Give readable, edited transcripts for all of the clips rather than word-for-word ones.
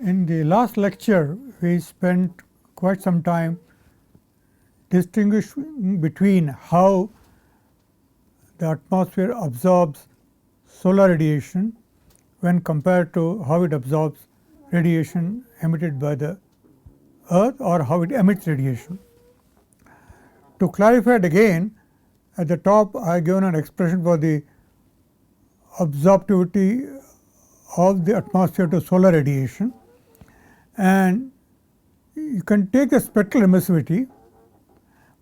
In the last lecture, we spent quite some time distinguishing between how the atmosphere absorbs solar radiation when compared to how it absorbs radiation emitted by the earth or how it emits radiation. To clarify it again, at the top I have given an expression for the absorptivity of the atmosphere to solar radiation, and you can take the spectral emissivity,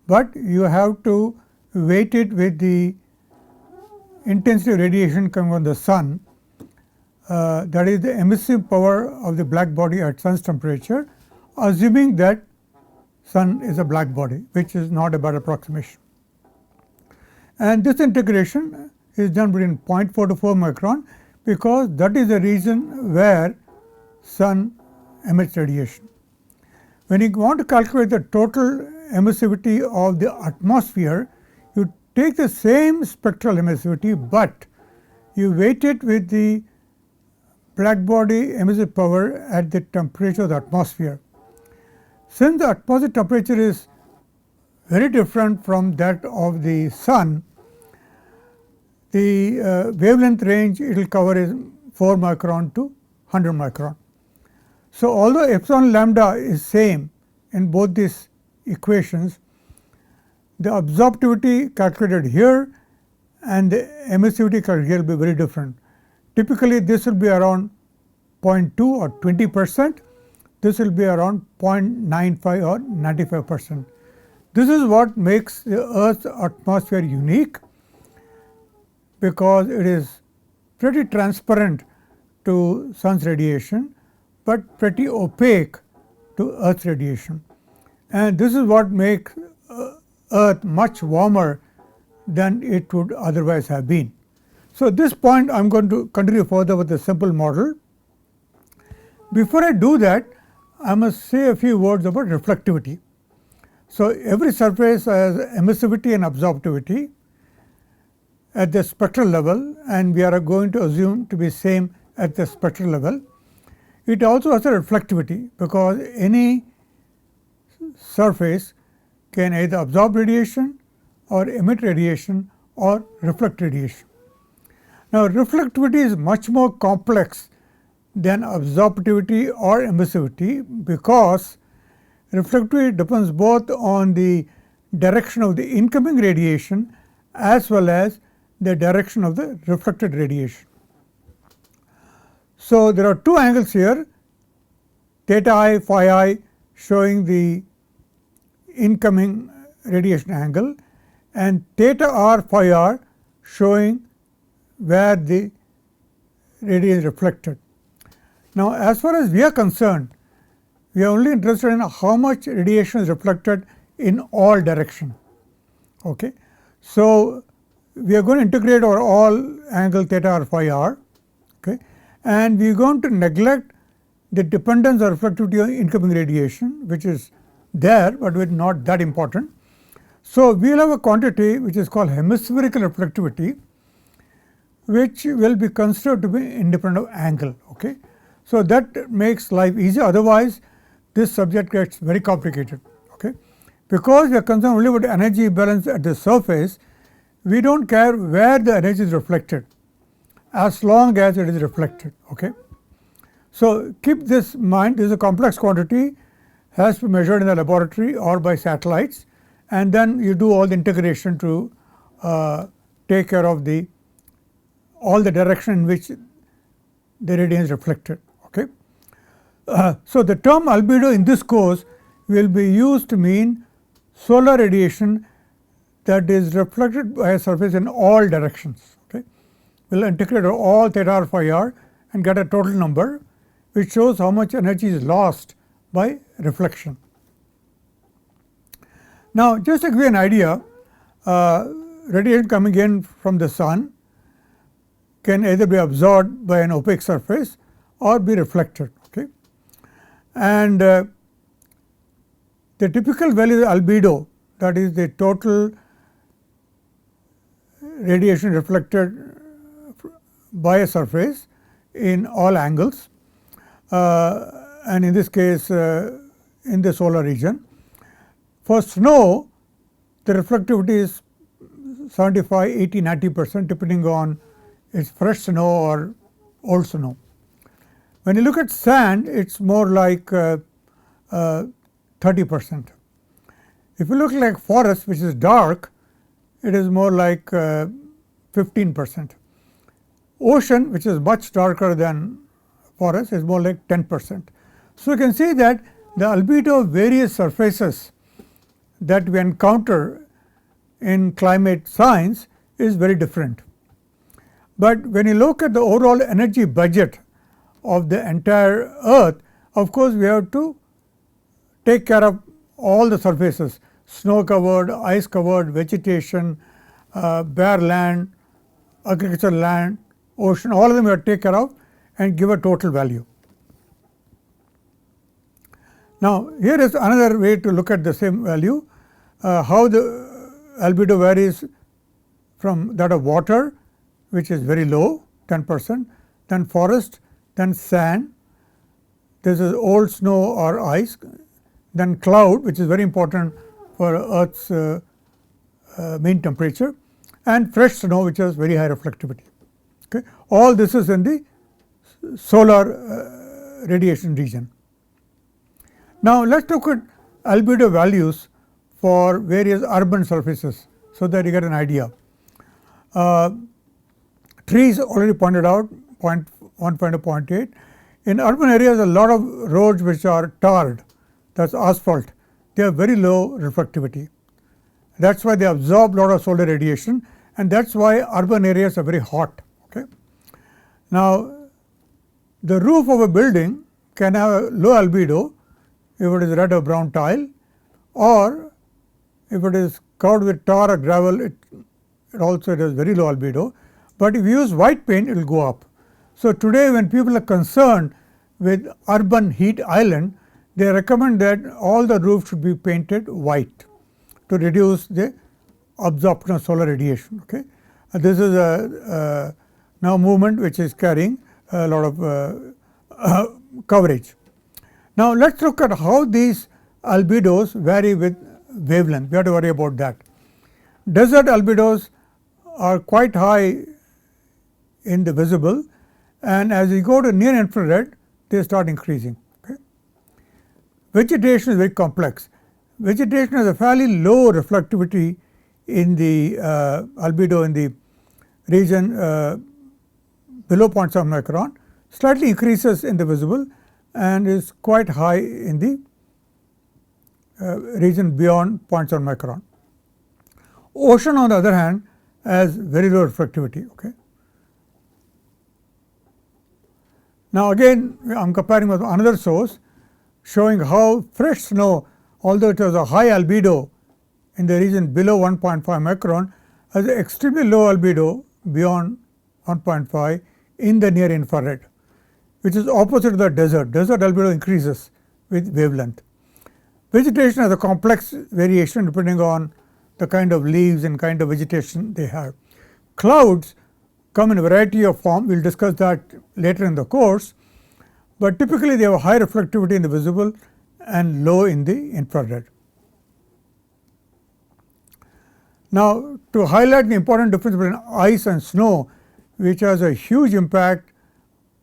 but you have to weight it with the intensity of radiation coming from the sun, that is the emissive power of the black body at sun's temperature, assuming that sun is a black body, which is not a bad approximation. And this integration is done between 0.4 to 4 micron, because that is the region where sun emits radiation. When you want to calculate the total emissivity of the atmosphere, you take the same spectral emissivity, but you weight it with the black body emissive power at the temperature of the atmosphere. Since the atmospheric temperature is very different from that of the sun, the wavelength range it will cover is 4 micron to 100 micron. So, although epsilon lambda is same in both these equations, the absorptivity calculated here and the emissivity calculated here will be very different. Typically, this will be around 0.2 or 20%, this will be around 0.95 or 95%. This is what makes the Earth's atmosphere unique, because it is pretty transparent to sun's radiation, but pretty opaque to Earth's radiation. And this is what makes Earth much warmer than it would otherwise have been. So, at this point I am going to continue further with a simple model. Before I do that, I must say a few words about reflectivity. So, every surface has emissivity and absorptivity at the spectral level, and we are going to assume to be same at the spectral level. It also has a reflectivity, because any surface can either absorb radiation or emit radiation or reflect radiation. Now, reflectivity is much more complex than absorptivity or emissivity, because reflectivity depends both on the direction of the incoming radiation as well as the direction of the reflected radiation. So, there are two angles here, theta I, phi I, showing the incoming radiation angle, and theta r, phi r, showing where the radiation is reflected. Now, as far as we are concerned, we are only interested in how much radiation is reflected in all directions. Okay. So, we are going to integrate over all angle theta r, phi r, okay, and we are going to neglect the dependence or reflectivity on incoming radiation, which is there, but it is not that important. So, we will have a quantity which is called hemispherical reflectivity, which will be considered to be independent of angle. Okay. So, that makes life easier, otherwise this subject gets very complicated. Okay. Because we are concerned only about energy balance at the surface, we do not care where the energy is reflected, as long as it is reflected. Okay. So, keep this in mind, this is a complex quantity, has to be measured in the laboratory or by satellites, and then you do all the integration to take care of the all the direction in which the radiation is reflected. Okay. So, the term albedo in this course will be used to mean solar radiation that is reflected by a surface in all directions. Okay. We will integrate all theta r, phi r and get a total number, which shows how much energy is lost by reflection. Now, just to give you an idea, radiation coming in from the sun can either be absorbed by an opaque surface or be reflected. Okay. And the typical value of albedo, that is the total radiation reflected by a surface in all angles, and in this case in the solar region. For snow, the reflectivity is 75, 80, 90% depending on its fresh snow or old snow. When you look at sand, it is more like 30%. If you look like forest, which is dark, it is more like 15%. Ocean, which is much darker than forest, is more like 10%. So, you can see that the albedo of various surfaces that we encounter in climate science is very different. But when you look at the overall energy budget of the entire earth, of course, we have to take care of all the surfaces: snow covered, ice covered, vegetation, bare land, agricultural land, ocean, all of them we have to take care of and give a total value. Now, here is another way to look at the same value, how the albedo varies from that of water, which is very low, 10%, then forest, then sand, this is old snow or ice, then cloud, which is very important for Earth's mean temperature, and fresh snow, which has very high reflectivity. Okay. All this is in the solar radiation region. Now, let us look at albedo values for various urban surfaces, so that you get an idea. Trees already pointed out 0.1 to 0.8. In urban areas, a lot of roads which are tarred, that is asphalt, they have very low reflectivity. That is why they absorb a lot of solar radiation, and that is why urban areas are very hot. Okay. Now, the roof of a building can have a low albedo if it is red or brown tile, or if it is covered with tar or gravel, it also has very low albedo. But if you use white paint, it will go up. So, today when people are concerned with urban heat island, they recommend that all the roofs should be painted white to reduce the absorption of solar radiation. Okay. This is a now movement which is carrying a lot of coverage. Now, let us look at how these albedos vary with wavelength. We have to worry about that. Desert albedos are quite high in the visible, and as you go to near infrared, they start increasing. Okay. Vegetation is very complex. Vegetation has a fairly low reflectivity in the albedo in the region below 0.7 micron, slightly increases in the visible and is quite high in the region beyond 0.7 micron. Ocean, on the other hand, has very low reflectivity. Okay. Now, again I am comparing with another source showing how fresh snow, although it has a high albedo in the region below 1.5 micron, has an extremely low albedo beyond 1.5 in the near infrared, which is opposite to the desert. Desert albedo increases with wavelength. Vegetation has a complex variation depending on the kind of leaves and kind of vegetation they have. Clouds come in a variety of form, we will discuss that later in the course, but typically they have a high reflectivity in the visible and low in the infrared. Now, to highlight the important difference between ice and snow, which has a huge impact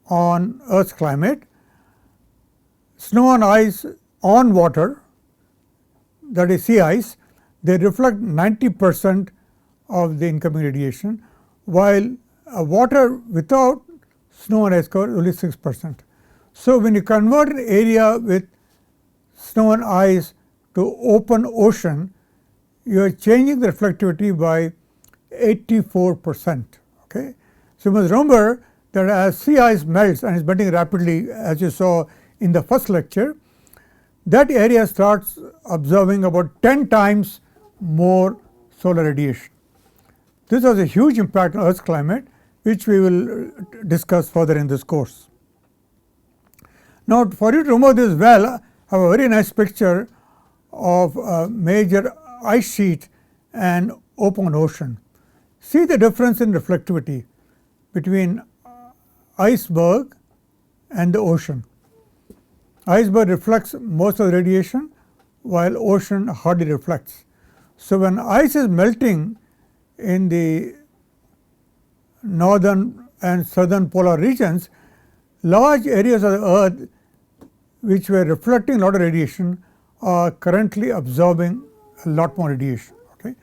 on Earth's climate, snow and ice on water, that is sea ice, they reflect 90% of the incoming radiation, while water without snow and ice cover is only 6%. So, when you convert an area with snow and ice to open ocean, you are changing the reflectivity by 84%. Okay. So, you must remember that as sea ice melts and is melting rapidly, as you saw in the first lecture, that area starts absorbing about 10 times more solar radiation. This has a huge impact on Earth's climate, which we will discuss further in this course. Now, for you to remember this well, I have a very nice picture of a major ice sheet and open ocean. See the difference in reflectivity between iceberg and the ocean. Iceberg reflects most of the radiation while ocean hardly reflects. So, when ice is melting in the northern and southern polar regions, large areas of the earth which were reflecting a lot of radiation are currently absorbing a lot more radiation. Okay?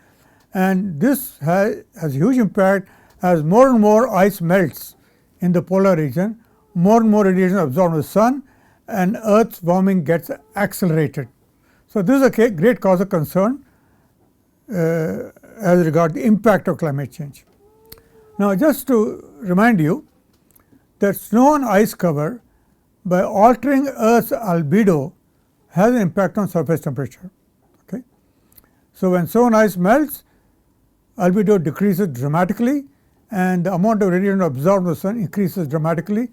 And this has huge impact as more and more ice melts in the polar region, more and more radiation is absorbed from the sun and Earth's warming gets accelerated. So, this is a great cause of concern as regards the impact of climate change. Now, just to remind you that snow and ice cover, by altering Earth's albedo, has an impact on surface temperature. Okay? So, when snow and ice melts, albedo decreases dramatically and the amount of radiation absorbed from the sun increases dramatically.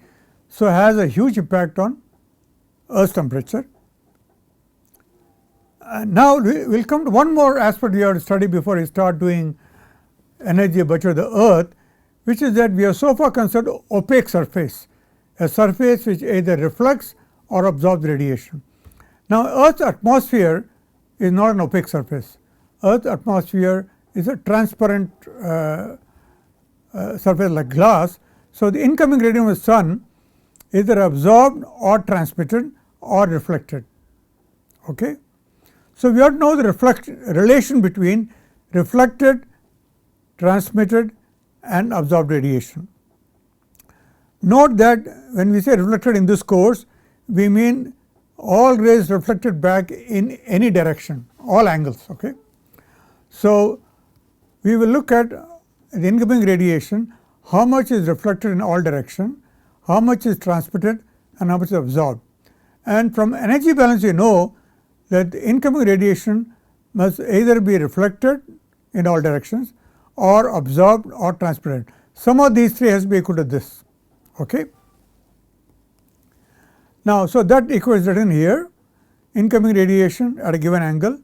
So, it has a huge impact on Earth's temperature. Now, we will come to one more aspect we have to study before we start doing energy budget of the Earth, which is that we have so far considered opaque surface, a surface which either reflects or absorbs radiation. Now, Earth's atmosphere is not an opaque surface. Earth's atmosphere is a transparent surface like glass. So, the incoming radiation of the sun is either absorbed or transmitted or reflected. Okay? So, we have to know the relation between reflected, transmitted and absorbed radiation. Note that when we say reflected in this course, we mean all rays reflected back in any direction, all angles. Okay? So, we will look at the incoming radiation, how much is reflected in all direction, how much is transmitted and how much is absorbed. And from energy balance we know that the incoming radiation must either be reflected in all directions or absorbed or transmitted. Sum of these three has to be equal to this. Okay? Now, so that equation is written here. Incoming radiation at a given angle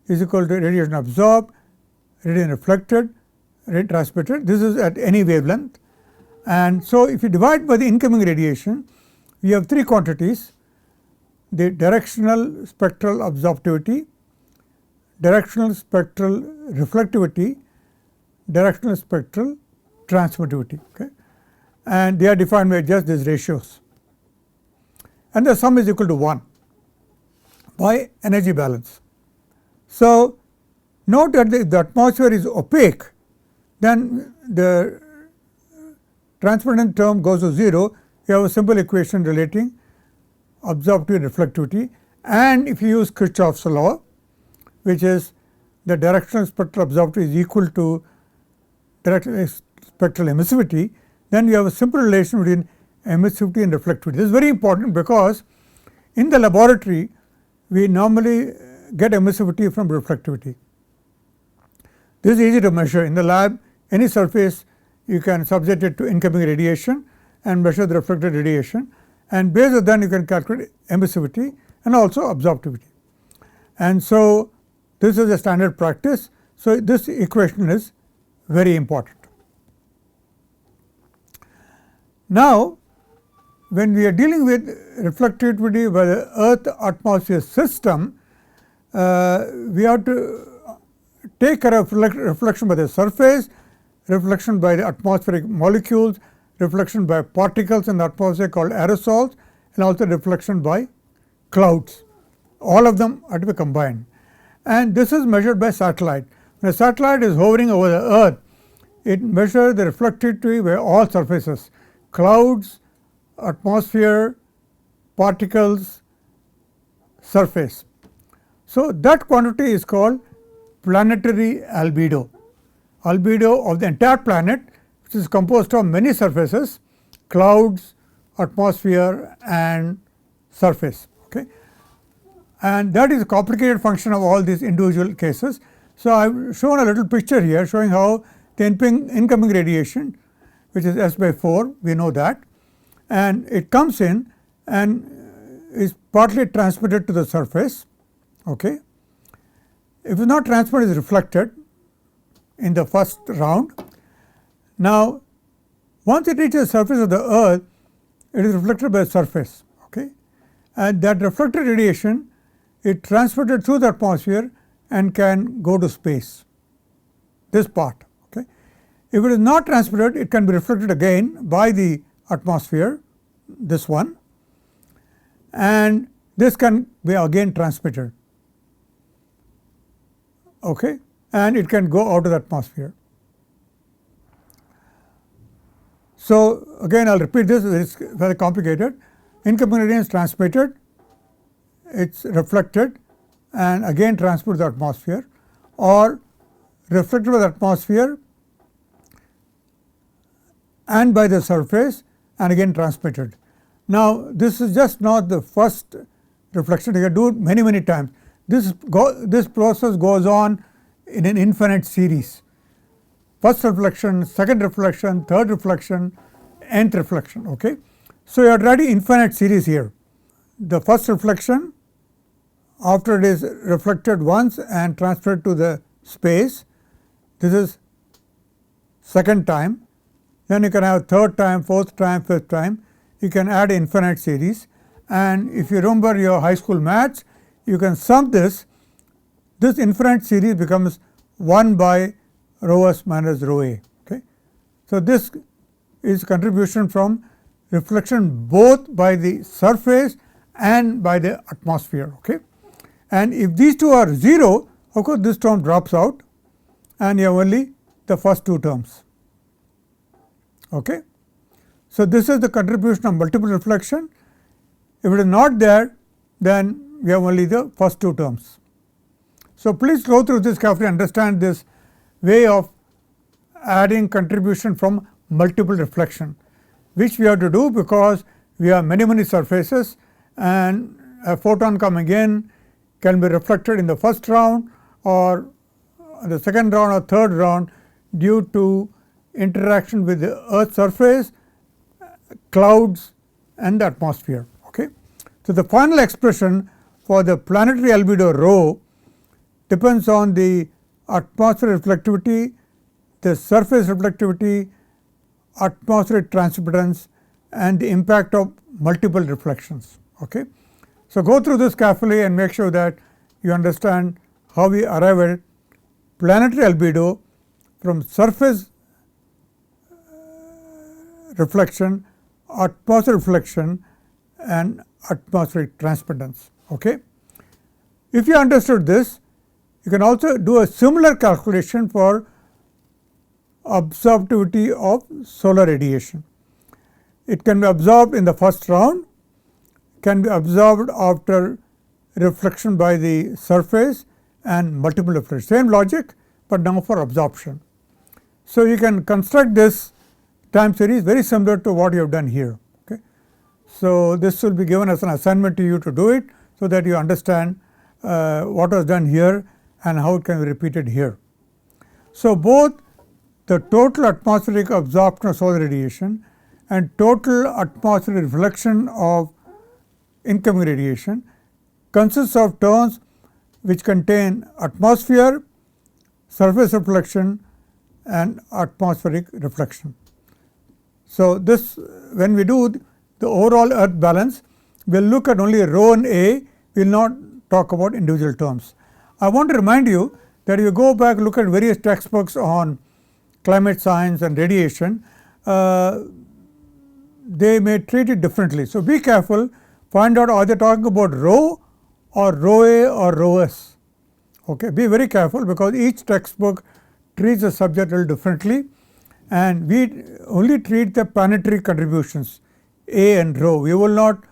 is equal to radiation absorbed, radiation reflected, radiation transmitted. This is at any wavelength. And so, if you divide by the incoming radiation, we have three quantities: the directional spectral absorptivity, directional spectral reflectivity, directional spectral transmittivity. Okay? And they are defined by just these ratios. And the sum is equal to 1 by energy balance. So, note that if the atmosphere is opaque, then the transmitted term goes to 0. You have a simple equation relating absorptivity and reflectivity, and if you use Kirchhoff's law, which is the directional spectral absorptivity is equal to directional spectral emissivity, then you have a simple relation between emissivity and reflectivity. This is very important because in the laboratory we normally get emissivity from reflectivity. This is easy to measure. In the lab, any surface you can subject it to incoming radiation and measure the reflected radiation, and based on that you can calculate emissivity and also absorptivity. And so, this is a standard practice. So, this equation is very important. Now, when we are dealing with reflectivity by the Earth atmosphere system, we have to take care of reflection by the surface, reflection by the atmospheric molecules, reflection by particles in the atmosphere called aerosols, and also reflection by clouds. All of them are to be combined. And this is measured by satellite. When a satellite is hovering over the Earth, it measures the reflectivity by all surfaces: clouds, atmosphere, particles, surface. So, that quantity is called planetary albedo. Albedo of the entire planet, which is composed of many surfaces: clouds, atmosphere and surface. Okay? And that is a complicated function of all these individual cases. So, I have shown a little picture here showing how the incoming radiation, which is S by 4, we know that, and it comes in and is partly transmitted to the surface. Okay. If it is not transmitted, it is reflected in the first round. Now, once it reaches the surface of the Earth, it is reflected by the surface. Okay. and that reflected radiation is transmitted through the atmosphere and can go to space, this part. Okay. If it is not transmitted, it can be reflected again by the atmosphere, this one, and this can be again transmitted, okay, and it can go out of the atmosphere. So, again I will repeat this, it is very complicated. Incoming radiation is transmitted, it is reflected and again transmitted to the atmosphere, or reflected by the atmosphere and by the surface and again transmitted. Now, this is just not the first reflection, you can do it many times. This process goes on in an infinite series. First reflection, second reflection, third reflection, nth reflection. Okay. So, you are writing infinite series here. The first reflection, after it is reflected once and transferred to the space, this is second time, then you can have third time, fourth time, fifth time, you can add infinite series, and if you remember your high school maths, you can sum this infinite series becomes 1 by rho s minus rho a. Okay. So, this is contribution from reflection both by the surface and by the atmosphere. Okay. And if these two are 0, of course, this term drops out and you have only the first two terms. Okay. So, this is the contribution of multiple reflection. If it is not there, then we have only the first two terms. So, please go through this carefully, understand this way of adding contribution from multiple reflection, which we have to do because we have many surfaces and a photon coming in can be reflected in the first round or the second round or third round due to interaction with the earth's surface, clouds and the atmosphere. Okay. So, the final expression for the planetary albedo rho depends on the atmospheric reflectivity, the surface reflectivity, atmospheric transmittance and the impact of multiple reflections. Okay. So, go through this carefully and make sure that you understand how we arrive at planetary albedo from surface reflection, atmospheric reflection and atmospheric transmittance. Okay. If you understood this, you can also do a similar calculation for absorptivity of solar radiation. It can be absorbed in the first round, can be absorbed after reflection by the surface and multiple reflections. Same logic, but now for absorption. So, you can construct this time series very similar to what you have done here. Okay. So, this will be given as an assignment to you to do it, so that you understand what was done here and how it can be repeated here. So, both the total atmospheric absorption of solar radiation and total atmospheric reflection of incoming radiation consists of terms which contain atmosphere, surface reflection and atmospheric reflection. So, this when we do the overall earth balance, we will look at only rho and a, we will not talk about individual terms. I want to remind you that if you go back look at various textbooks on climate science and radiation, they may treat it differently. So, be careful, find out are they talking about rho or rho a or rho s. Okay. Be very careful because each textbook treats the subject a little differently and we only treat the planetary contributions a and rho. We will not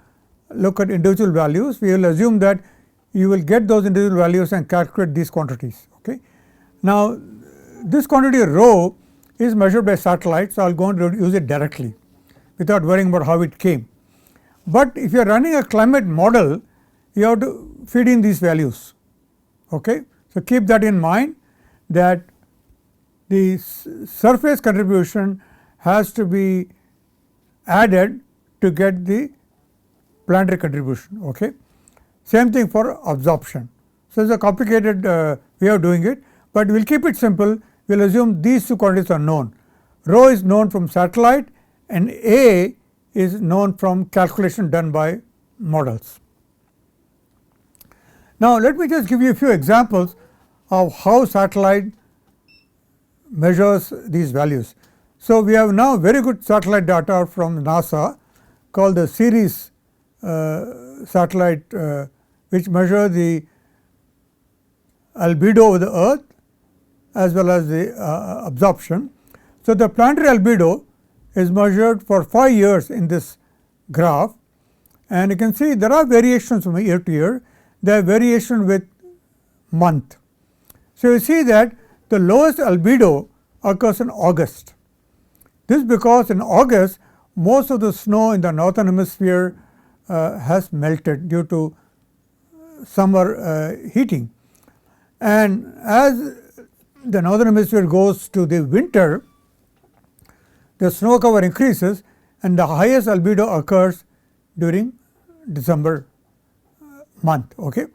look at individual values, we will assume that you will get those individual values and calculate these quantities. Okay. Now, this quantity rho is measured by satellite, so I will go and use it directly without worrying about how it came. But if you are running a climate model, you have to feed in these values. Okay. So, keep that in mind that the surface contribution has to be added to get the planetary contribution. Okay. Same thing for absorption. So, it is a complicated way of doing it, but we will keep it simple. We will assume these two quantities are known. Rho is known from satellite and A is known from calculation done by models. Now, let me just give you a few examples of how satellite measures these values. So, we have now very good satellite data from NASA called the Ceres satellite, which measure the albedo of the Earth as well as the absorption. So, the planetary albedo is measured for 5 years in this graph, and you can see there are variations from year to year. There are variation with month. So, you see that the lowest albedo occurs in August. This is because in August most of the snow in the northern hemisphere has melted due to summer heating, and as the northern hemisphere goes to the winter, the snow cover increases and the highest albedo occurs during December month. Okay?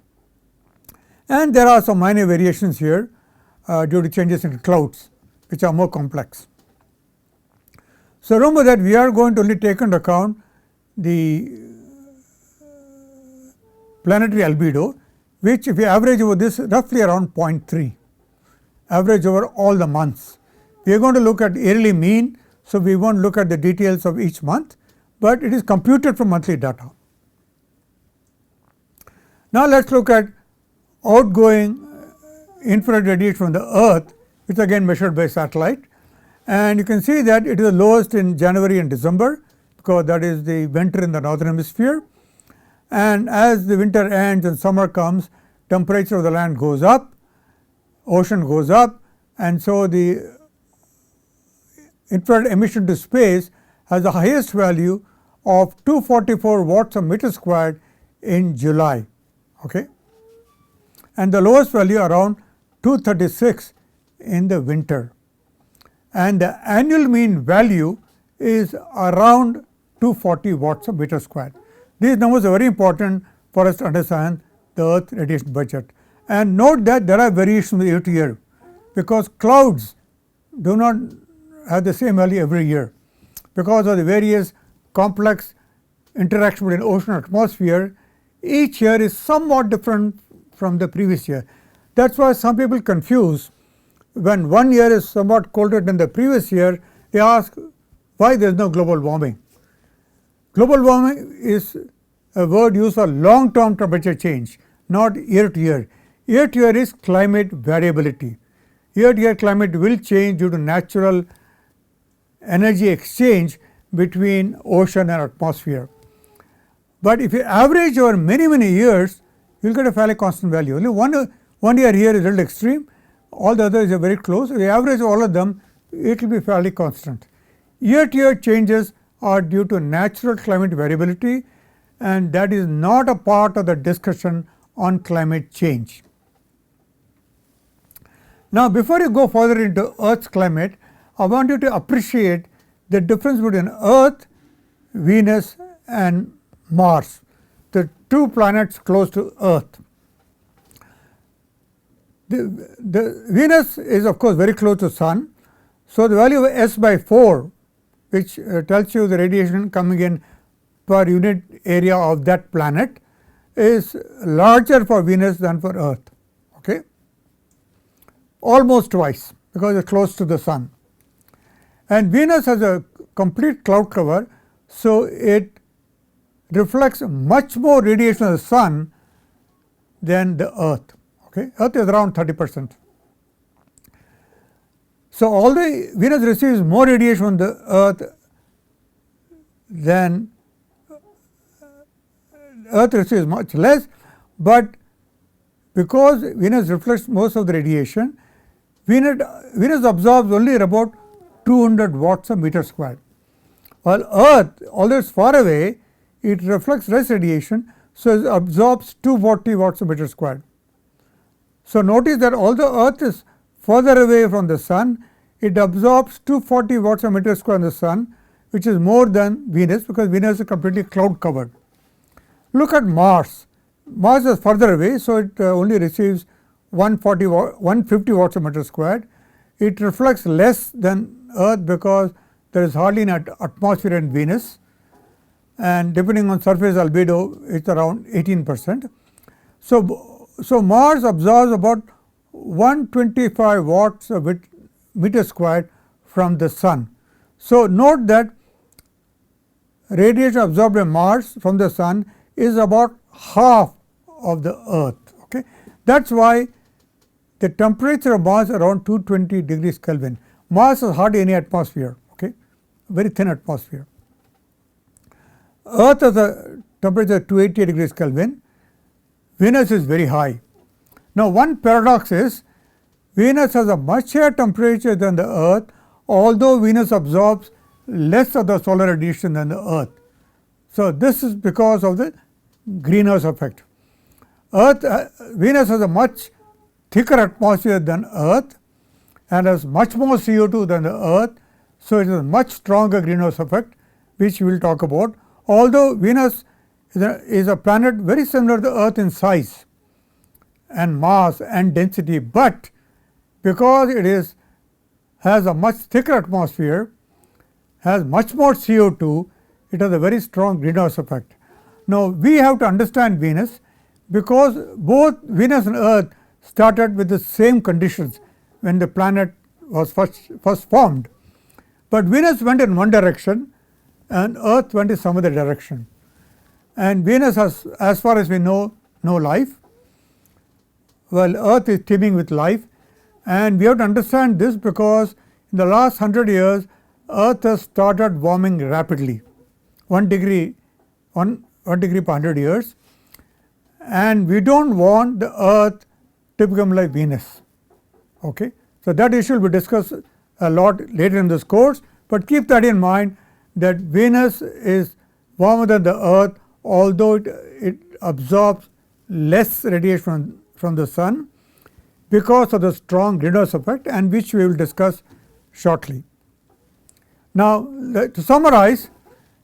And there are some minor variations here due to changes in clouds, which are more complex. So, remember that we are going to only take into account the planetary albedo, which if we average over this roughly around 0.3, average over all the months. We are going to look at yearly mean. So, we won't look at the details of each month, but it is computed from monthly data. Now, let us look at outgoing infrared radiation from the Earth, which is again measured by satellite, and you can see that it is the lowest in January and December, because that is the winter in the northern hemisphere, and as the winter ends and summer comes, temperature of the land goes up, ocean goes up, and so the infrared emission to space has the highest value of 244 watts per meter squared in July, okay, and the lowest value around 236 in the winter, and the annual mean value is around 240 watts per meter squared. These numbers are very important for us to understand the Earth radiation budget, and note that there are variations year to year, because clouds do not have the same value every year because of the various complex interaction between ocean and atmosphere. Each year is somewhat different from the previous year. That is why some people confuse when one year is somewhat colder than the previous year, they ask why there is no global warming. Global warming is a word used for long term temperature change, not year to year. Year to year is climate variability. Year to year climate will change due to natural energy exchange between ocean and atmosphere. But if you average over many years, you will get a fairly constant value. Only one year here is a little extreme, all the others are very close. If you average all of them, it will be fairly constant. Year to year changes are due to natural climate variability, and that is not a part of the discussion on climate change. Now, before you go further into Earth's climate, I want you to appreciate the difference between Earth, Venus and Mars, the two planets close to Earth. The Venus is of course very close to Sun. So, the value of S by 4, which tells you the radiation coming in per unit area of that planet, is larger for Venus than for Earth, okay? Almost twice, because it is close to the Sun. And Venus has a complete cloud cover, so it reflects much more radiation of the Sun than the Earth. Okay? Earth is around 30%. So, although Venus receives more radiation from the Earth than Earth receives much less, but because Venus reflects most of the radiation, Venus absorbs only about 200 watts per meter squared, while Earth, although it is far away, it reflects less radiation, so it absorbs 240 watts per meter squared. So, notice that although Earth is further away from the Sun, it absorbs 240 watts per meter squared in the Sun, which is more than Venus, because Venus is completely cloud covered. Look at Mars. Mars is further away, so it only receives 150 watts per meter squared. It reflects less than Earth because there is hardly an atmosphere in Venus, and depending on surface albedo, it is around 18%. So, So Mars absorbs about 125 watts of meter squared from the Sun. So note that radiation absorbed by Mars from the Sun is about half of the Earth. Okay? That is why the temperature of Mars is around 220 degrees Kelvin. Mars has hardly any atmosphere, okay? Very thin atmosphere. Earth has a temperature of 280 degrees Kelvin. Venus is very high. Now, one paradox is Venus has a much higher temperature than the Earth, although Venus absorbs less of the solar radiation than the Earth. So, this is because of the greenhouse effect. Venus has a much thicker atmosphere than Earth and has much more CO2 than the Earth. So, it is a much stronger greenhouse effect, which we will talk about. Although Venus is a planet very similar to the Earth in size and mass and density, but because it has a much thicker atmosphere, has much more CO2, it has a very strong greenhouse effect. Now, we have to understand Venus because both Venus and Earth started with the same conditions when the planet was first formed. But Venus went in one direction and Earth went in some other direction. And Venus has, as far as we know, no life, while Earth is teeming with life. And we have to understand this because in the last 100 years, Earth has started warming rapidly, 1 degree per 100 years. And we do not want the Earth to become like Venus. Okay? So, that issue will be discussed a lot later in this course, but keep that in mind that Venus is warmer than the Earth, although it absorbs less radiation from the Sun because of the strong greenhouse effect, and which we will discuss shortly. Now, to summarize,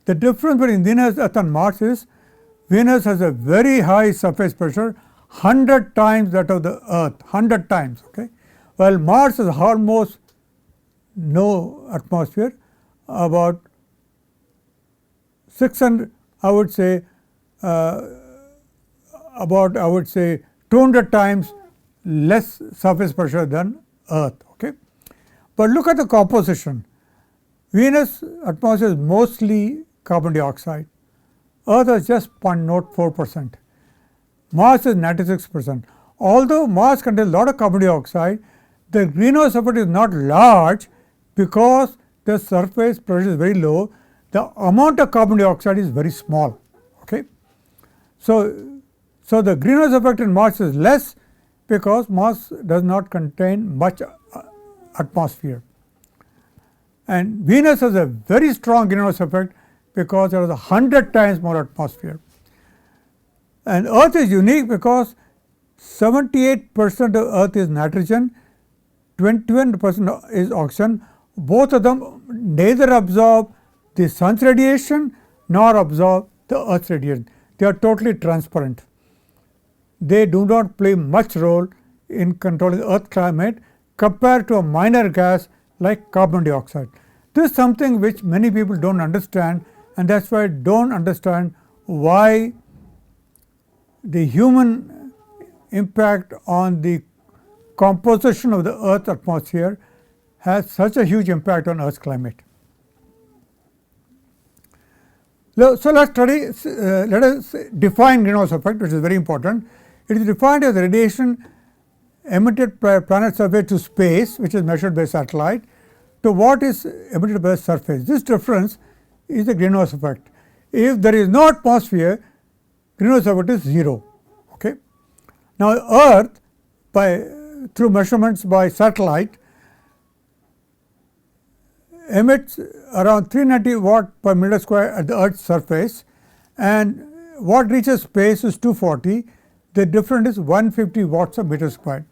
the difference between Venus, Earth and Mars is Venus has a very high surface pressure, 100 times that of the Earth, 100 times, okay? While Mars has almost no atmosphere, about 600, I would say 200 times less surface pressure than Earth. Okay? But look at the composition. Venus atmosphere is mostly carbon dioxide. Earth is just 0.04%. Mars is 96%. Although Mars contains a lot of carbon dioxide, the greenhouse effect is not large because the surface pressure is very low. The amount of carbon dioxide is very small. Okay? So the greenhouse effect in Mars is less because Mars does not contain much atmosphere. And Venus has a very strong greenhouse effect because there is 100 times more atmosphere. And Earth is unique because 78% of Earth is nitrogen, 21% is oxygen. Both of them neither absorb the Sun's radiation nor absorb the Earth's radiation. They are totally transparent. They do not play much role in controlling the Earth climate compared to a minor gas like carbon dioxide. This is something which many people do not understand, and that is why do not understand why the human impact on the composition of the Earth's atmosphere has such a huge impact on Earth's climate. So, let us define greenhouse effect, which is very important. It is defined as radiation emitted by a planet's surface to space, which is measured by satellite, to what is emitted by the surface. This difference is the greenhouse effect. If there is no atmosphere, greenhouse effect is 0. Okay? Now, Earth through measurements by satellite emits around 390 watt per meter square at the Earth's surface, and what reaches space is 240. The difference is 150 watts per meter square.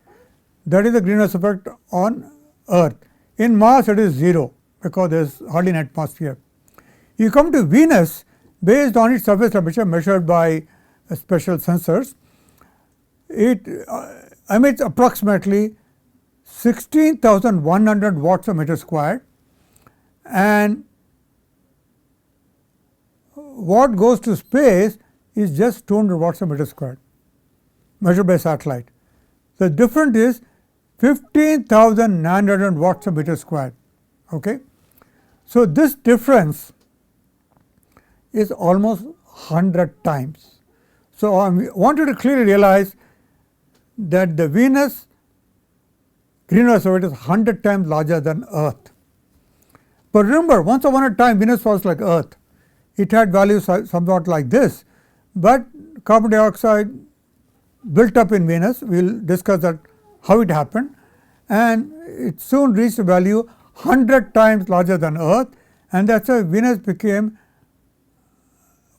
That is the greenhouse effect on Earth. In Mars, it is 0 because there is hardly an atmosphere. You come to Venus, based on its surface temperature measured by special sensors, it emits approximately 16,100 watts per meter square, and what goes to space is just 200 watts per meter square. measured by satellite. The difference is 15,900 watts per meter squared. Okay? So, this difference is almost 100 times. So, I want you to clearly realize that the Venus greenhouse effect is 100 times larger than Earth. But remember, once upon a time Venus was like Earth. It had values somewhat like this, but carbon dioxide built up in Venus. We will discuss that how it happened, and it soon reached a value 100 times larger than Earth, and that is why Venus became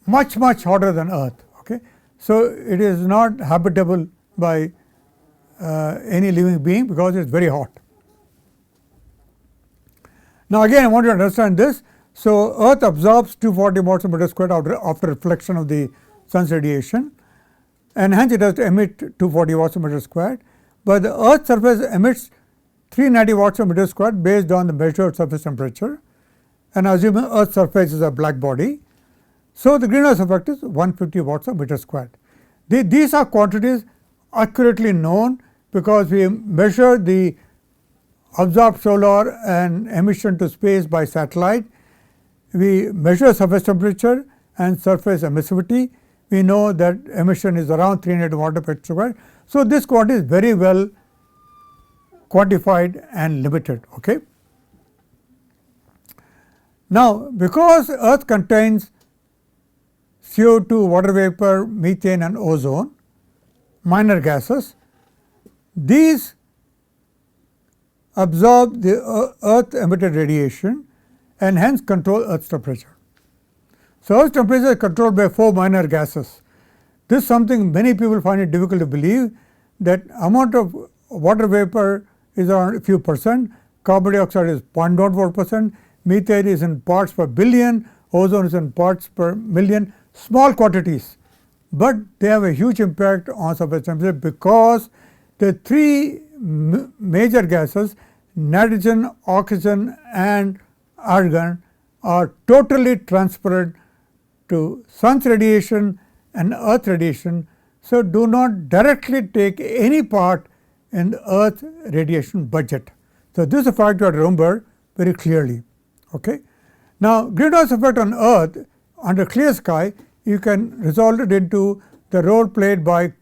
much hotter than Earth. Okay? So, it is not habitable by any living being because it is very hot. Now, again I want you to understand this. So, Earth absorbs 240 watts per meter squared after reflection of the sun's radiation, and hence it has to emit 240 watts per meter squared, but the Earth's surface emits 390 watts per meter squared based on the measured surface temperature, and assuming Earth's surface is a black body. So, the greenhouse effect is 150 watts per meter squared. These are quantities accurately known because we measure the absorbed solar and emission to space by satellite. We measure surface temperature and surface emissivity. We know that emission is around 300 watt per meter squared. So, this quantity is very well quantified and limited. Okay? Now, because Earth contains CO2, water vapor, methane and ozone, minor gases, these absorb the Earth emitted radiation and hence control Earth's temperature. So, Earth's temperature is controlled by 4 minor gases. This is something many people find it difficult to believe, that amount of water vapor is around a few percent, carbon dioxide is 0.04%, methane is in parts per billion, ozone is in parts per million, small quantities, but they have a huge impact on surface temperature because the 3 major gases, nitrogen, oxygen and argon, are totally transparent to sun's radiation and earth radiation. So, do not directly take any part in the earth radiation budget. So, this is a fact you have to remember very clearly. Okay? Now, greenhouse effect on earth under clear sky, you can resolve it into the role played by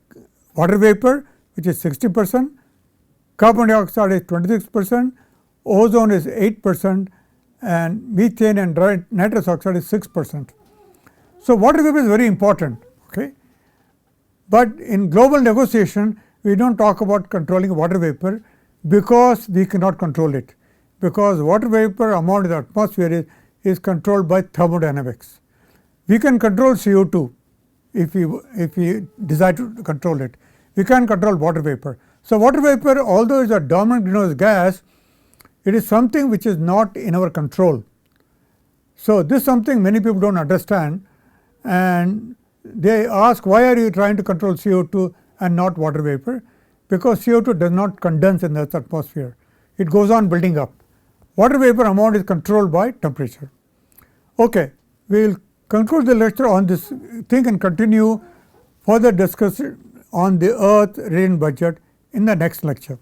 water vapor, which is 60%, carbon dioxide is 26%, ozone is 8% and methane and nitrous oxide is 6%. So, water vapor is very important. Okay? But in global negotiation, we do not talk about controlling water vapor because we cannot control it, because water vapor amount in the atmosphere is controlled by thermodynamics. We can control CO2 if we desire to control it. We can control water vapor. So, water vapor, although it is a dominant greenhouse gas, it is something which is not in our control. So, this is something many people do not understand, and they ask, why are you trying to control CO2 and not water vapor? Because CO2 does not condense in the Earth's atmosphere, it goes on building up. Water vapor amount is controlled by temperature. Okay, we will conclude the lecture on this thing and continue further discussion on the Earth radiant budget in the next lecture.